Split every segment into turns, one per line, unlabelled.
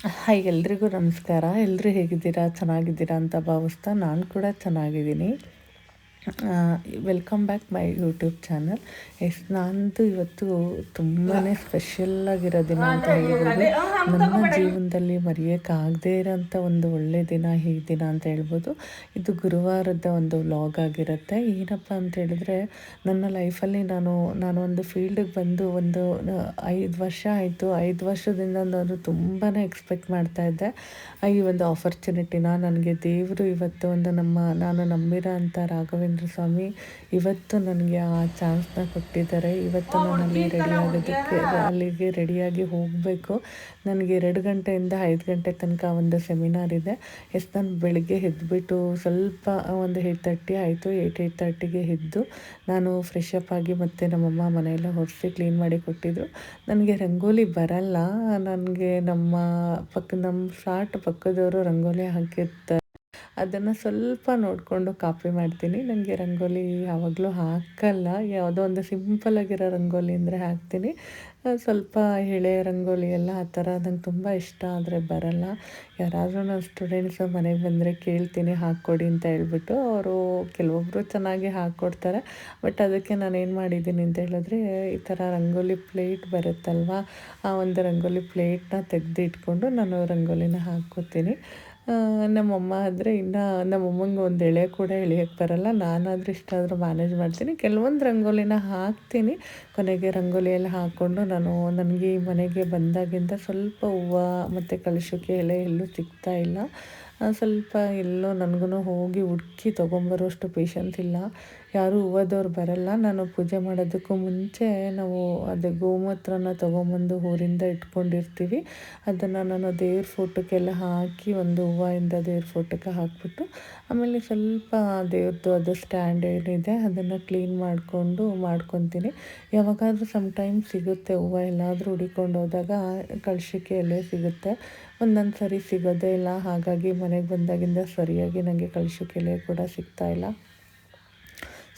Hi, ಎಲ್ರಿಗೂ ನಮಸ್ಕಾರ. ಎಲ್ಲರೂ ಹೇಗಿದ್ದೀರಾ? ಚೆನ್ನಾಗಿದ್ದೀರಾ ಅಂತ ಭಾವಿಸ್ತಾ ನಾನು ಕೂಡ ಚೆನ್ನಾಗಿದ್ದೀನಿ. Welcome back my YouTube channel. ನಂದು ಇವತ್ತು ತುಂಬಾ ಸ್ಪೆಷಲ್ಲಾಗಿರೋ ದಿನ ಅಂತ ಹೇಳ್ಬೋದು. ನನ್ನ ಜೀವನದಲ್ಲಿ ಮರೆಯೋಕ್ಕಾಗದೇ ಇರೋಂಥ ಒಂದು ಒಳ್ಳೆಯ ದಿನ ಈ ದಿನ ಅಂತ ಹೇಳ್ಬೋದು. ಇದು ಗುರುವಾರದ ಒಂದು ವ್ಲಾಗ್ ಆಗಿರುತ್ತೆ. ಏನಪ್ಪ ಅಂತ ಹೇಳಿದ್ರೆ, ನನ್ನ ಲೈಫಲ್ಲಿ ನಾನು ಒಂದು ಫೀಲ್ಡಿಗೆ ಬಂದು ಒಂದು 5 ವರ್ಷ ಆಯಿತು. 5 ವರ್ಷದಿಂದ ನಾನು ತುಂಬಾ ಎಕ್ಸ್ಪೆಕ್ಟ್ ಮಾಡ್ತಾಯಿದ್ದೆ ಈ ಒಂದು ಆಪರ್ಚುನಿಟಿನ. ನನಗೆ ದೇವರು ಇವತ್ತು ಒಂದು ನಾನು ನಂಬಿರೋ ಅಂಥ ರಾಘವೇಂದ್ರ ಸ್ವಾಮಿ ಇವತ್ತು ನನಗೆ ಆ ಚಾನ್ಸ್ನ ಕೊಟ್ಟಿದ್ದಾರೆ. ಇವತ್ತು ನಾನು ಅಲ್ಲಿಗೆ ರೆಡಿಯಾಗಿ ಹೋಗಬೇಕು. ನನಗೆ 2 ಗಂಟೆಯಿಂದ 5 ಗಂಟೆ ತನಕ ಒಂದು ಸೆಮಿನಾರ್ ಇದೆ. ನಾನು ಬೆಳಗ್ಗೆ ಎದ್ದುಬಿಟ್ಟು ಸ್ವಲ್ಪ ಒಂದು 8:30 ಆಯಿತು. 8:30ಗೆ ಎದ್ದು ನಾನು ಫ್ರೆಶ್ ಅಪ್ ಆಗಿ ಮತ್ತು ನಮ್ಮಮ್ಮ ಮನೆಯೆಲ್ಲ ಒರೆಸಿ ಕ್ಲೀನ್ ಮಾಡಿ ಕೊಟ್ಟಿದ್ದರು. ನನಗೆ ರಂಗೋಲಿ ಬರಲ್ಲ. ನನಗೆ ನಮ್ಮ ಫ್ಲಾಟ್ ಪಕ್ಕದವರು ರಂಗೋಲಿ ಹಾಕಿರ್ತಾರೆ. ಅದನ್ನು ಸ್ವಲ್ಪ ನೋಡಿಕೊಂಡು ಕಾಪಿ ಮಾಡ್ತೀನಿ. ನನಗೆ ರಂಗೋಲಿ ಯಾವಾಗಲೂ ಹಾಕಲ್ಲ. ಯಾವುದೋ ಒಂದು ಸಿಂಪಲ್ಲಾಗಿರೋ ರಂಗೋಲಿ ಅಂದರೆ ಹಾಕ್ತೀನಿ. ಸ್ವಲ್ಪ ಎಳೆ ರಂಗೋಲಿ ಎಲ್ಲ ಆ ಥರ ನಂಗೆ ತುಂಬ ಇಷ್ಟ, ಆದರೆ ಬರಲ್ಲ. ಯಾರಾದರೂ ನನ್ನ ಸ್ಟೂಡೆಂಟ್ಸು ಮನೆಗೆ ಬಂದರೆ ಕೇಳ್ತೀನಿ ಹಾಕ್ಕೊಡಿ ಅಂತ ಹೇಳ್ಬಿಟ್ಟು. ಅವರು ಕೆಲವೊಬ್ಬರು ಚೆನ್ನಾಗಿ ಹಾಕ್ಕೊಡ್ತಾರೆ. ಬಟ್ ಅದಕ್ಕೆ ನಾನೇನು ಮಾಡಿದ್ದೀನಿ ಅಂತ ಹೇಳಿದ್ರೆ, ಈ ಥರ ರಂಗೋಲಿ ಪ್ಲೇಟ್ ಬರುತ್ತಲ್ವ, ಆ ಒಂದು ರಂಗೋಲಿ ಪ್ಲೇಟ್ನ ತೆಗೆದು ಇಟ್ಕೊಂಡು ನಾನು ರಂಗೋಲಿನ ಹಾಕ್ಕೋತೀನಿ. ನಮ್ಮಮ್ಮ ಆದರೆ ನಮ್ಮಮ್ಮಂಗೆ ಒಂದು ಎಳೆ ಕೂಡ ಎಳಿಯೋಕ್ಕೆ ಬರಲ್ಲ. ನಾನಾದರೂ ಇಷ್ಟಾದರೂ ಮ್ಯಾನೇಜ್ ಮಾಡ್ತೀನಿ. ಕೆಲವೊಂದು ರಂಗೋಲಿನ ಹಾಕ್ತೀನಿ. ಕೊನೆಗೆ ರಂಗೋಲಿ ಎಲ್ಲ ಹಾಕ್ಕೊಂಡು ನನಗೆ ಈ ಮನೆಗೆ ಬಂದಾಗಿಂದ ಸ್ವಲ್ಪ ಹೂವು ಮತ್ತು ಕಳಶಕ್ಕೆ ಎಲೆ ಎಲ್ಲೂ ಸಿಗ್ತಾ ಇಲ್ಲ. ಸ್ವಲ್ಪ ಎಲ್ಲೋ ನನಗೂ ಹೋಗಿ ಹುಡುಕಿ ತೊಗೊಂಬರೋಷ್ಟು ಪೇಷನ್ಸ್ ಇಲ್ಲ. ಯಾರೂ ಹೂವದವ್ರು ಬರಲ್ಲ. ನಾನು ಪೂಜೆ ಮಾಡೋದಕ್ಕೂ ಮುಂಚೆ ನಾವು ಅದೇ ಗೋಮೂತ್ರನ ತೊಗೊಂಬಂದು ಊರಿಂದ ಇಟ್ಕೊಂಡಿರ್ತೀವಿ. ಅದನ್ನು ನಾನು ದೇವ್ರ ಫೋಟೋಕ್ಕೆಲ್ಲ ಹಾಕಿ ಒಂದು ಹೂವಿಂದ ದೇವ್ರ ಫೋಟೋಕ್ಕೆ ಹಾಕಿಬಿಟ್ಟು, ಆಮೇಲೆ ಸ್ವಲ್ಪ ದೇವ್ರದ್ದು ಅದು ಸ್ಟ್ಯಾಂಡ್ ಏನಿದೆ ಅದನ್ನು ಕ್ಲೀನ್ ಮಾಡ್ಕೊತೀನಿ. ಯಾವಾಗಾದರೂ ಸಮ್ಟೈಮ್ ಸಿಗುತ್ತೆ ಹೂವು, ಎಲ್ಲಾದರೂ ಹುಡಿಕೊಂಡು ಹೋದಾಗ ಕಳಶಕ್ಕೆ ಎಲೆ ಸಿಗುತ್ತೆ. ಒಂದೊಂದು ಸರಿ ಸಿಗೋದೇ ಇಲ್ಲ. ಹಾಗಾಗಿ ಮನೆಗೆ ಬಂದಾಗಿಂದ ಸರಿಯಾಗಿ ನನಗೆ ಕಳಶಕ್ಕೆ ಎಲೆ ಕೂಡ ಸಿಗ್ತಾಯಿಲ್ಲ.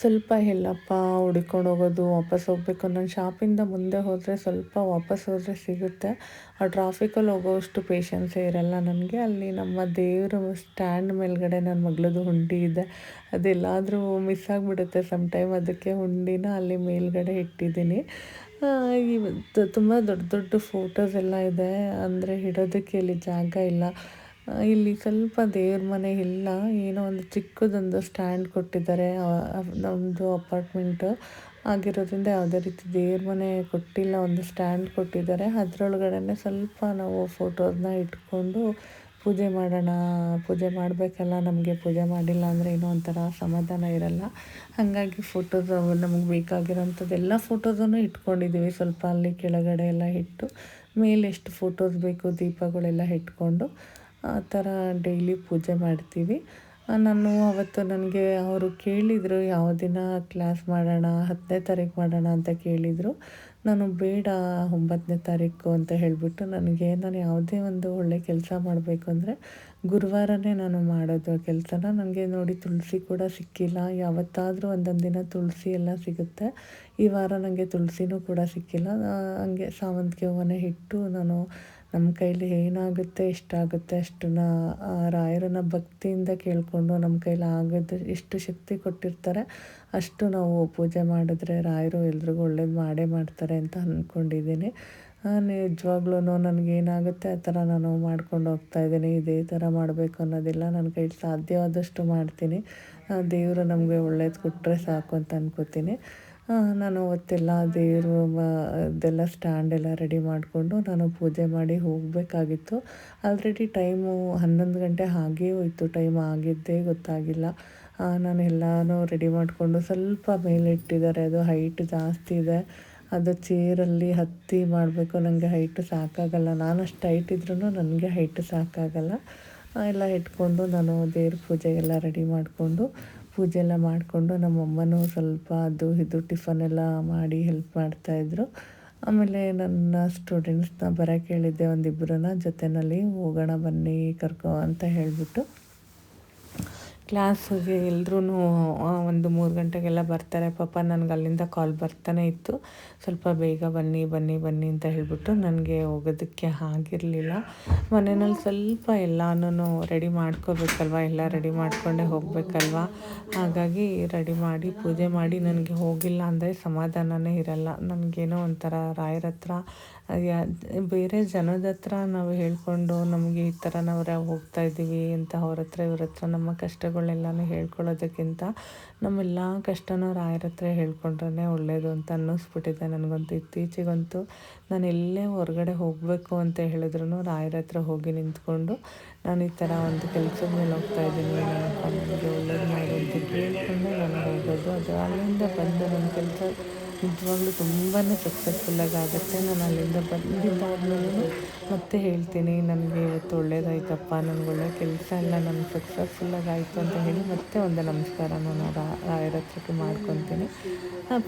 ಸ್ವಲ್ಪ ಎಲ್ಲಪ್ಪ ಹುಡ್ಕೊಂಡು ಹೋಗೋದು, ವಾಪಸ್ ಹೋಗಬೇಕು. ನಾನು ಶಾಪಿಂದ ಮುಂದೆ ಹೋದರೆ ಸ್ವಲ್ಪ ವಾಪಸ್ ಹೋದರೆ ಸಿಗುತ್ತೆ. ಆ ಟ್ರಾಫಿಕಲ್ಲಿ ಹೋಗೋವಷ್ಟು ಪೇಷನ್ಸೇ ಇರಲ್ಲ ನನಗೆ. ಅಲ್ಲಿ ನಮ್ಮ ದೇವರು ಸ್ಟ್ಯಾಂಡ್ ಮೇಲ್ಗಡೆ ನನ್ನ ಮಗಳದ್ದು ಹುಂಡಿ ಇದೆ. ಅದೆಲ್ಲಾದರೂ ಮಿಸ್ ಆಗಿಬಿಡುತ್ತೆ ಸಮ್ಟೈಮ್. ಅದಕ್ಕೆ ಹುಂಡಿನ ಅಲ್ಲಿ ಮೇಲ್ಗಡೆ ಇಟ್ಟಿದ್ದೀನಿ. ತುಂಬ ದೊಡ್ಡ ದೊಡ್ಡ ಫೋಟೋಸ್ ಎಲ್ಲ ಇದೆ, ಅಂದರೆ ಇಡೋದಕ್ಕೆ ಇಲ್ಲಿ ಜಾಗ ಇಲ್ಲ. ಇಲ್ಲಿ ಸ್ವಲ್ಪ ದೇವ್ರ ಮನೆ ಇಲ್ಲ, ಏನೋ ಒಂದು ಚಿಕ್ಕದೊಂದು ಸ್ಟ್ಯಾಂಡ್ ಕೊಟ್ಟಿದ್ದಾರೆ. ನಮ್ಮದು ಅಪಾರ್ಟ್ಮೆಂಟು ಆಗಿರೋದ್ರಿಂದ ಯಾವುದೇ ರೀತಿ ದೇವ್ರ ಮನೆ ಕೊಟ್ಟಿಲ್ಲ, ಒಂದು ಸ್ಟ್ಯಾಂಡ್ ಕೊಟ್ಟಿದ್ದಾರೆ. ಅದರೊಳಗಡೆ ಸ್ವಲ್ಪ ನಾವು ಫೋಟೋಸ್ನ ಇಟ್ಕೊಂಡು ಪೂಜೆ ಮಾಡೋಣ. ಪೂಜೆ ಮಾಡಬೇಕಲ್ಲ, ನಮಗೆ ಪೂಜೆ ಮಾಡಿಲ್ಲ ಅಂದರೆ ಏನೋ ಒಂಥರ ಸಮಾಧಾನ ಇರಲ್ಲ. ಹಾಗಾಗಿ ಫೋಟೋಸ್ ನಮಗೆ ಬೇಕಾಗಿರೋಂಥದ್ದೆಲ್ಲ ಫೋಟೋಸನ್ನು ಇಟ್ಕೊಂಡಿದ್ದೀವಿ. ಸ್ವಲ್ಪ ಅಲ್ಲಿ ಕೆಳಗಡೆ ಎಲ್ಲ ಇಟ್ಟು ಮೇಲೆ ಎಷ್ಟು ಫೋಟೋಸ್ ಬೇಕು ದೀಪಗಳೆಲ್ಲ ಇಟ್ಕೊಂಡು ಆ ಥರ ಡೈಲಿ ಪೂಜೆ ಮಾಡ್ತೀವಿ. ನಾನು ಅವತ್ತು ನನಗೆ ಅವರು ಕೇಳಿದರು ಯಾವ ದಿನ ಕ್ಲಾಸ್ ಮಾಡೋಣ, 10ನೇ ತಾರೀಕು ಮಾಡೋಣ ಅಂತ ಕೇಳಿದರು. ನಾನು ಬೇಡ 9ನೇ ತಾರೀಕು ಅಂತ ಹೇಳಿಬಿಟ್ಟು, ನಾನು ಯಾವುದೇ ಒಂದು ಒಳ್ಳೆ ಕೆಲಸ ಮಾಡಬೇಕು ಅಂದರೆ ಗುರುವಾರನೇ ನಾನು ಮಾಡೋದು ಕೆಲಸನ. ನನಗೆ ನೋಡಿ ತುಳಸಿ ಕೂಡ ಸಿಕ್ಕಿಲ್ಲ. ಯಾವತ್ತಾದರೂ ಒಂದೊಂದು ದಿನ ತುಳಸಿ ಎಲ್ಲ ಸಿಗುತ್ತೆ. ಈ ವಾರ ನನಗೆ ತುಳಸಿನೂ ಕೂಡ ಸಿಕ್ಕಿಲ್ಲ. ಹಂಗೆ ಸಾವಂತಿಗೆ ಹೂವನ್ನೇ ಇಟ್ಟು ನಾನು ನಮ್ಮ ಕೈಲಿ ಏನಾಗುತ್ತೆ ಎಷ್ಟಾಗುತ್ತೆ ಅಷ್ಟನ್ನು ರಾಯರನ್ನ ಭಕ್ತಿಯಿಂದ ಕೇಳಿಕೊಂಡು, ನಮ್ಮ ಕೈಲಿ ಆಗೋದು ಎಷ್ಟು ಶಕ್ತಿ ಕೊಟ್ಟಿರ್ತಾರೆ ಅಷ್ಟು ನಾವು ಪೂಜೆ ಮಾಡಿದ್ರೆ ರಾಯರು ಎಲ್ರಿಗೂ ಒಳ್ಳೇದು ಮಾಡೇ ಮಾಡ್ತಾರೆ ಅಂತ ಅಂದ್ಕೊಂಡಿದ್ದೀನಿ. ನಿಜವಾಗ್ಲೂ ನನಗೇನಾಗುತ್ತೆ ಆ ಥರ ನಾನು ಮಾಡ್ಕೊಂಡು ಹೋಗ್ತಾಯಿದ್ದೀನಿ. ಇದೇ ಥರ ಮಾಡಬೇಕು ಅನ್ನೋದಿಲ್ಲ. ನನ್ನ ಕೈಲಿ ಸಾಧ್ಯವಾದಷ್ಟು ಮಾಡ್ತೀನಿ. ದೇವರು ನಮಗೆ ಒಳ್ಳೇದು ಕೊಟ್ಟರೆ ಸಾಕು ಅಂತ ಅನ್ಕೋತೀನಿ. ನಾನು ಅವತ್ತೆಲ್ಲ ದೇವರು ಅದೆಲ್ಲ ಸ್ಟ್ಯಾಂಡೆಲ್ಲ ರೆಡಿ ಮಾಡಿಕೊಂಡು ನಾನು ಪೂಜೆ ಮಾಡಿ ಹೋಗಬೇಕಾಗಿತ್ತು. ಆಲ್ರೆಡಿ ಟೈಮು 11 ಗಂಟೆ ಹಾಗೇ ಹೋಯಿತು. ಟೈಮ್ ಆಗಿದ್ದೇ ಗೊತ್ತಾಗಿಲ್ಲ. ನಾನು ಎಲ್ಲನೂ ರೆಡಿ ಮಾಡಿಕೊಂಡು ಸ್ವಲ್ಪ ಮೇಲೆ ಇಟ್ಟಿದ್ದಾರೆ. ಅದು ಹೈಟ್ ಜಾಸ್ತಿ ಇದೆ. ಅದು ಚೇರಲ್ಲಿ ಹತ್ತಿ ಮಾಡಬೇಕು. ನನಗೆ ಹೈಟು ಸಾಕಾಗಲ್ಲ. ನಾನು ಅಷ್ಟು ಹೈಟ್ ಇದ್ರೂ ನನಗೆ ಹೈಟು ಸಾಕಾಗಲ್ಲ. ಎಲ್ಲ ಇಟ್ಕೊಂಡು ನಾನು ದೇವ್ರ ಪೂಜೆಗೆಲ್ಲ ರೆಡಿ ಮಾಡಿಕೊಂಡು ಪೂಜೆ ಎಲ್ಲ ಮಾಡಿಕೊಂಡು, ನಮ್ಮಮ್ಮನೂ ಸ್ವಲ್ಪ ಅದು ಇದು ಟಿಫನೆಲ್ಲ ಮಾಡಿ ಹೆಲ್ಪ್ ಮಾಡ್ತಾಯಿದ್ರು. ಆಮೇಲೆ ನನ್ನ ಸ್ಟೂಡೆಂಟ್ಸ್ನ ಬರೋಕ್ಕೆ ಹೇಳಿದ್ದೆ, ಒಂದಿಬ್ಬರನ್ನ ಜೊತೆಯಲ್ಲಿ ಹೋಗೋಣ ಬನ್ನಿ ಕರ್ಕೊ ಅಂತ ಹೇಳಿಬಿಟ್ಟು. ಕ್ಲಾಸಿಗೆ ಎಲ್ರೂ ಒಂದು 3 ಗಂಟೆಗೆಲ್ಲ ಬರ್ತಾರೆ. ಪಾಪ ನನಗೆ ಅಲ್ಲಿಂದ ಕಾಲ್ ಬರ್ತಾನೆ ಇತ್ತು, ಸ್ವಲ್ಪ ಬೇಗ ಬನ್ನಿ ಬನ್ನಿ ಬನ್ನಿ ಅಂತ ಹೇಳಿಬಿಟ್ಟು. ನನಗೆ ಹೋಗೋದಕ್ಕೆ ಆಗಿರಲಿಲ್ಲ. ಮನೆಯಲ್ಲಿ ಸ್ವಲ್ಪ ಎಲ್ಲನೂ ರೆಡಿ ಮಾಡ್ಕೋಬೇಕಲ್ವ, ಎಲ್ಲ ರೆಡಿ ಮಾಡಿಕೊಂಡೇ ಹೋಗಬೇಕಲ್ವ. ಹಾಗಾಗಿ ರೆಡಿ ಮಾಡಿ ಪೂಜೆ ಮಾಡಿ ನನಗೆ ಹೋಗಿಲ್ಲ ಅಂದರೆ ಸಮಾಧಾನವೇ ಇರಲ್ಲ. ನನಗೇನೋ ಒಂಥರ ರಾಯರ ಹತ್ರ ಬೇರೆ ಜನದ ಹತ್ರ ನಾವು ಹೇಳ್ಕೊಂಡು ನಮಗೆ ಈ ಥರ ನಾವು ಹೋಗ್ತಾ ಇದ್ದೀವಿ ಅಂತ ಅವ್ರ ಹತ್ರ ಇವ್ರ ಹತ್ರ ನಮ್ಮ ಕಷ್ಟಗಳೆಲ್ಲನೂ ಹೇಳ್ಕೊಳ್ಳೋದಕ್ಕಿಂತ ನಮ್ಮೆಲ್ಲ ಕಷ್ಟನೂ ರಾಯರ ಹತ್ರ ಹೇಳ್ಕೊಂಡ್ರೆ ಒಳ್ಳೆಯದು ಅಂತ ಅನ್ನಿಸ್ಬಿಟ್ಟಿದೆ ನನಗಂತೂ. ಇತ್ತೀಚೆಗಂತೂ ನಾನು ಎಲ್ಲೇ ಹೊರಗಡೆ ಹೋಗಬೇಕು ಅಂತ ಹೇಳಿದ್ರು ರಾಯರ ಹತ್ರ ಹೋಗಿ ನಿಂತ್ಕೊಂಡು ನಾನು ಈ ಥರ ಒಂದು ಕೆಲಸದ ಮೇಲೆ ಹೋಗ್ತಾ ಇದ್ದೀನಿ, ನನಗೆ ಒಳ್ಳೇದು ಮಾಡು ಅಂತ ಕೇಳಿಕೊಂಡೆ ನಾನು ಹೋಗೋದು. ಅದು ಅಲ್ಲಿಂದ ಬಂದು ನನ್ನ ಕೆಲಸ ನಿಜವಾಗ್ಲೂ ತುಂಬಾ ಸಕ್ಸಸ್ಫುಲ್ಲಾಗಿ ಆಗುತ್ತೆ. ನಾನು ಅಲ್ಲಿಂದ ಬಂದಿದ್ದಾದ್ಮೇಲೂ ಮತ್ತೆ ಹೇಳ್ತೀನಿ, ನನಗೆ ಇವತ್ತು ಒಳ್ಳೇದಾಯ್ತಪ್ಪ, ನನಗೆ ಒಳ್ಳೆ ಕೆಲಸ ಎಲ್ಲ ನನಗೆ ಸಕ್ಸಸ್ಫುಲ್ಲಾಗಿ ಆಯಿತು ಅಂತ ಹೇಳಿ ಮತ್ತೆ ಒಂದು ನಮಸ್ಕಾರ ನಾನು ರಾಯರ ಹತ್ರಕ್ಕೆ ಮಾಡ್ಕೊತೀನಿ.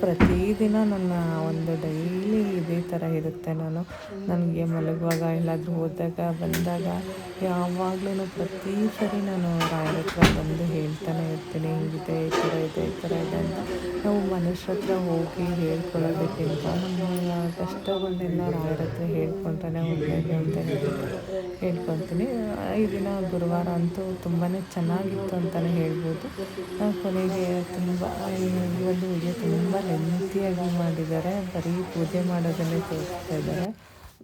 ಪ್ರತಿದಿನ ನನ್ನ ಒಂದು ಡೈಲಿ ಇದೇ ಥರ ಇರುತ್ತೆ. ನನಗೆ ಮಲಗುವಾಗ ಎಲ್ಲಾದರೂ ಹೋದಾಗ ಬಂದಾಗ ಯಾವಾಗಲೂ ಪ್ರತಿ ಸರಿ ನಾನು ರಾಯರ ಹತ್ರ ಬಂದು ಹೇಳ್ತಾನೆ ಇರ್ತೀನಿ, ಹಿಂಗಿದೆ, ಈ ಥರ ಇದೆ, ಈ ಥರ ಇದೆ ಅಂತ. ನಾವು ಮನುಷ್ಯರ ಹತ್ರ ಹೋಗಿ ಹೇಳ್ಕೊಳ್ಳೋದಕ್ಕಿಂತ ನಮ್ಮ ಕಷ್ಟಗಳನ್ನೆಲ್ಲ ರಾಯರ ಹತ್ರ ಹೇಳ್ಕೊಂಡ್ರೆ ಒಳ್ಳೆಯದು ಅಂತ ಹೇಳ್ಕೊತೀನಿ. ಈ ದಿನ ಗುರುವಾರ ಅಂತೂ ತುಂಬಾ ಚೆನ್ನಾಗಿತ್ತು ಅಂತಲೇ ಹೇಳ್ಬೋದು. ಕೊನೆಗೆ ತುಂಬ ಈ ಒಂದು ವಿಡಿಯೋ ತುಂಬ ಲೆಂತಿಯಾಗಿ ಮಾಡಿದ್ದಾರೆ, ಬರೀ ಪೂಜೆ ಮಾಡೋದನ್ನೇ ತೋರಿಸ್ತಾ ಇದ್ದಾರೆ.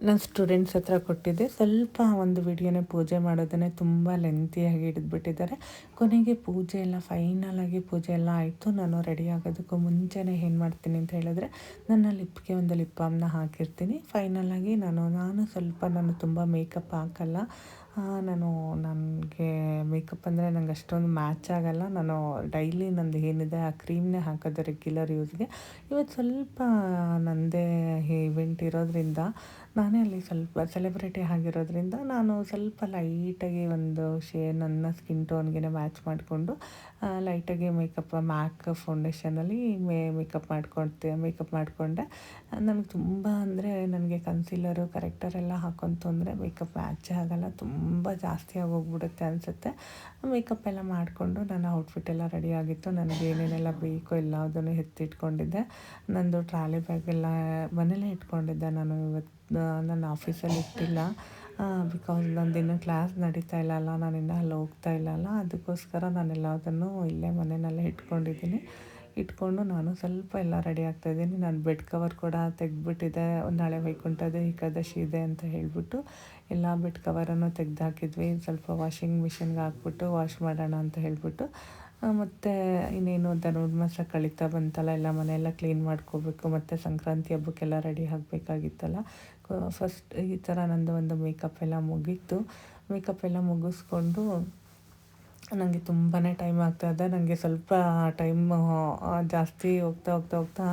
ನಾನು ಸ್ಟೂಡೆಂಟ್ಸ್ ಹತ್ರ ಕೊಟ್ಟಿದ್ದೆ, ಸ್ವಲ್ಪ ಒಂದು ವಿಡಿಯೋನೇ ಪೂಜೆ ಮಾಡೋದನ್ನೇ ತುಂಬ ಲೆಂತಿಯಾಗಿ ಹಿಡಿದ್ಬಿಟ್ಟಿದ್ದಾರೆ. ಕೊನೆಗೆ ಪೂಜೆ ಎಲ್ಲ ಫೈನಲಾಗಿ ಪೂಜೆ ಎಲ್ಲ ಆಯಿತು. ನಾನು ರೆಡಿ ಆಗೋದಕ್ಕೂ ಮುಂಚೆನೇ ಏನು ಮಾಡ್ತೀನಿ ಅಂತ ಹೇಳಿದ್ರೆ, ನನ್ನ ಲಿಪ್ಗೆ ಒಂದು ಲಿಪ್ ಬಾಮ್ನ ಹಾಕಿರ್ತೀನಿ. ಫೈನಲಾಗಿ ನಾನು ತುಂಬ ಮೇಕಪ್ ಹಾಕಲ್ಲ. ನನಗೆ ಮೇಕಪ್ ಅಂದರೆ ನಂಗೆ ಅಷ್ಟೊಂದು ಮ್ಯಾಚ್ ಆಗೋಲ್ಲ. ನಾನು ಡೈಲಿ ನಂದು ಏನಿದೆ ಆ ಕ್ರೀಮ್ನೇ ಹಾಕೋದು ರೆಗ್ಯುಲರ್ ಯೂಸ್ಗೆ. ಇವತ್ತು ಸ್ವಲ್ಪ ನನ್ನದೇ ಇವೆಂಟ್ ಇರೋದ್ರಿಂದ, ನಾನೇ ಅಲ್ಲಿ ಸ್ವಲ್ಪ ಸೆಲೆಬ್ರಿಟಿ ಆಗಿರೋದ್ರಿಂದ ನಾನು ಸ್ವಲ್ಪ ಲೈಟಾಗಿ ಒಂದು ನನ್ನ ಸ್ಕಿನ್ ಟೋನ್ಗೆ ಮ್ಯಾಚ್ ಮಾಡಿಕೊಂಡು ಲೈಟಾಗಿ ಮ್ಯಾಕ್ ಫೌಂಡೇಶನಲ್ಲಿ ಮೇಕಪ್ ಮಾಡಿಕೊಂಡೆ. ನನಗೆ ತುಂಬ ಅಂದರೆ ನನಗೆ ಕನ್ಸೀಲರು ಕರೆಕ್ಟರೆಲ್ಲ ಹಾಕೊಂತು ಅಂದರೆ ಮೇಕಪ್ ಮ್ಯಾಚೇ ಆಗೋಲ್ಲ, ತುಂಬ ಜಾಸ್ತಿ ಆಗೋಗ್ಬಿಡುತ್ತೆ ಅನಿಸುತ್ತೆ. ಮೇಕಪ್ ಎಲ್ಲ ಮಾಡಿಕೊಂಡು ನನ್ನ ಔಟ್ಫಿಟ್ ಎಲ್ಲ ರೆಡಿ ಆಗಿತ್ತು. ನನಗೆ ಏನೇನೆಲ್ಲ ಬೇಕೋ ಎಲ್ಲದನ್ನು ಎತ್ತಿಟ್ಕೊಂಡಿದ್ದೆ. ನಂದು ಟ್ರಾಲಿ ಬ್ಯಾಗ್ ಎಲ್ಲ ಮನೇಲೇ ಇಟ್ಕೊಂಡಿದ್ದೆ. ನಾನು ಇವತ್ತು ನನ್ನ ಆಫೀಸಲ್ಲಿ ಇಟ್ಟಿಲ್ಲ, ಬಿಕಾಸ್ ನಂದಿನ್ನೂ ಕ್ಲಾಸ್ ನಡೀತಾ ಇಲ್ಲಲ್ಲ, ನಾನಿನ್ನೂ ಅಲ್ಲಿ ಹೋಗ್ತಾ ಇಲ್ಲಲ್ಲ. ಅದಕ್ಕೋಸ್ಕರ ನಾನು ಎಲ್ಲದನ್ನು ಇಲ್ಲೇ ಮನೆಯಲ್ಲೇ ಇಟ್ಕೊಂಡು ನಾನು ಸ್ವಲ್ಪ ಎಲ್ಲ ರೆಡಿ ಆಗ್ತಾಯಿದ್ದೀನಿ. ನಾನು ಬೆಡ್ ಕವರ್ ಕೂಡ ತೆಗೆದ್ಬಿಟ್ಟಿದ್ದೆ. ನಾಳೆ ವೈಕುಂಠದ ಏಕಾದಶಿ ಇದೆ ಅಂತ ಹೇಳಿಬಿಟ್ಟು ಎಲ್ಲ ಬೆಡ್ ಕವರನ್ನು ತೆಗೆದು ಹಾಕಿದ್ವಿ. ಸ್ವಲ್ಪ ವಾಷಿಂಗ್ ಮಿಷಿನ್ಗೆ ಹಾಕ್ಬಿಟ್ಟು ವಾಶ್ ಮಾಡೋಣ ಅಂತ ಹೇಳಿಬಿಟ್ಟು. ಮತ್ತು ಇನ್ನೇನು ಧನುರ್ಮಾಸ ಕಳೀತಾ ಬಂತಲ್ಲ, ಎಲ್ಲ ಮನೆಯೆಲ್ಲ ಕ್ಲೀನ್ ಮಾಡ್ಕೋಬೇಕು. ಮತ್ತು ಸಂಕ್ರಾಂತಿ ಹಬ್ಬಕ್ಕೆಲ್ಲ ರೆಡಿ ಆಗಬೇಕಾಗಿತ್ತಲ್ಲ. ಫಸ್ಟ್ ಈ ಥರ ನಂದು ಒಂದು ಮೇಕಪ್ ಎಲ್ಲ ಮುಗೀತು. ಮೇಕಪ್ ಎಲ್ಲ ಮುಗಿಸ್ಕೊಂಡು ನನಗೆ ತುಂಬಾ ಟೈಮ್ ಆಗ್ತಾಯಿದೆ. ನನಗೆ ಸ್ವಲ್ಪ ಟೈಮ್ ಜಾಸ್ತಿ ಹೋಗ್ತಾ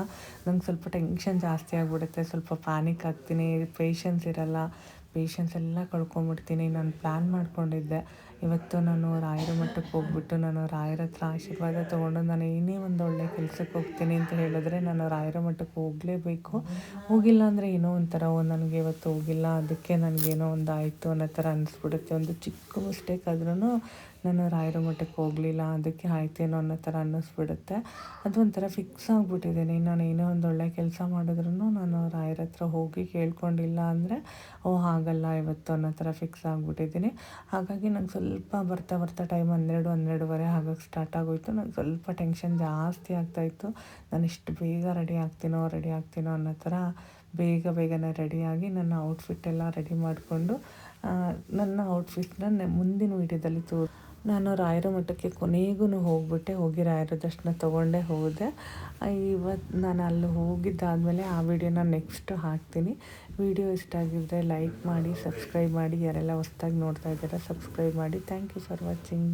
ನಂಗೆ ಸ್ವಲ್ಪ ಟೆನ್ಷನ್ ಜಾಸ್ತಿ ಆಗಿಬಿಡುತ್ತೆ. ಸ್ವಲ್ಪ ಪ್ಯಾನಿಕ್ ಆಗ್ತೀನಿ, ಪೇಷನ್ಸ್ ಇರಲ್ಲ, ಪೇಷನ್ಸ್ ಎಲ್ಲ ಕಳ್ಕೊಂಬಿಡ್ತೀನಿ. ನಾನು ಪ್ಲ್ಯಾನ್ ಮಾಡ್ಕೊಂಡಿದ್ದೆ, ಇವತ್ತು ನಾನು ರಾಯರ ಮಠಕ್ಕೆ ಹೋಗ್ಬಿಟ್ಟು ನಾನು ರಾಯರ ಹತ್ರ ಆಶೀರ್ವಾದ ತೊಗೊಂಡು ನಾನು ಏನೇ ಒಂದು ಒಳ್ಳೆ ಕೆಲಸಕ್ಕೆ ಹೋಗ್ತೀನಿ ಅಂತ ಹೇಳಿದ್ರೆ ನಾನು ರಾಯರ ಮಠಕ್ಕೆ ಹೋಗಲೇಬೇಕು. ಹೋಗಿಲ್ಲ ಅಂದರೆ ಏನೋ ಒಂಥರ ನನಗೆ ಇವತ್ತು ಹೋಗಿಲ್ಲ, ಅದಕ್ಕೆ ನನಗೇನೋ ಒಂದು ಆಯಿತು ಅನ್ನೋ ಥರ ಅನ್ನಿಸ್ಬಿಡುತ್ತೆ. ಒಂದು ಚಿಕ್ಕ ಮಿಸ್ಟೇಕ್ ಆದ್ರೂ ನಾನು ರಾಯರ ಮಠಕ್ಕೆ ಹೋಗಲಿಲ್ಲ, ಅದಕ್ಕೆ ಆಯ್ತೇನೋ ಅನ್ನೋ ಥರ ಅನ್ನಿಸ್ಬಿಡುತ್ತೆ. ಅದೊಂಥರ ಫಿಕ್ಸ್ ಆಗಿಬಿಟ್ಟಿದ್ದೀನಿ. ನಾನು ಏನೋ ಒಂದು ಒಳ್ಳೆ ಕೆಲಸ ಮಾಡಿದ್ರೂ ನಾನು ರಾಯರ ಹತ್ರ ಹೋಗಿ ಕೇಳ್ಕೊಂಡಿಲ್ಲ ಅಂದರೆ ಆಗಲ್ಲ ಇವತ್ತು ಅನ್ನೋ ಥರ ಫಿಕ್ಸ್ ಆಗಿಬಿಟ್ಟಿದ್ದೀನಿ. ಹಾಗಾಗಿ ನಂಗೆ ಸ್ವಲ್ಪ ಬರ್ತಾ ಟೈಮ್ 12-12:30 ಆಗೋಕ್ಕೆ ಸ್ಟಾರ್ಟ್ ಆಗೋಯಿತು. ನಂಗೆ ಸ್ವಲ್ಪ ಟೆನ್ಷನ್ ಜಾಸ್ತಿ ಆಗ್ತಾಯಿತ್ತು. ನಾನು ಇಷ್ಟು ಬೇಗ ರೆಡಿ ಆಗ್ತೀನೋ ಅನ್ನೋ ಥರ ಬೇಗನೆ ರೆಡಿಯಾಗಿ ನನ್ನ ಔಟ್ಫಿಟ್ ಎಲ್ಲ ರೆಡಿ ಮಾಡಿಕೊಂಡು ನನ್ನ ಔಟ್ಫಿಟ್ನ ಮುಂದಿನ ವೀಡಿಯೋದಲ್ಲಿ ನಾನು ರಾಯರ ಮಠಕ್ಕೆ ಕೊನೆಗೂ ಹೋಗಿ ರಾಯರ ದರ್ಶನ ತೊಗೊಂಡೇ ಹೋದೆ. ಇವತ್ತು ನಾನು ಅಲ್ಲಿ ಹೋಗಿದ್ದಾದಮೇಲೆ ಆ ವಿಡಿಯೋನ ನೆಕ್ಸ್ಟ್ ಹಾಕ್ತೀನಿ. ವಿಡಿಯೋ ಇಷ್ಟ ಆಗಿದ್ದರೆ ಲೈಕ್ ಮಾಡಿ, ಸಬ್ಸ್ಕ್ರೈಬ್ ಮಾಡಿ. ಯಾರೆಲ್ಲ ಹೊಸ್ದಾಗಿ ನೋಡ್ತಾ ಇದ್ದಾರೆ ಸಬ್ಸ್ಕ್ರೈಬ್ ಮಾಡಿ. Thank you for watching.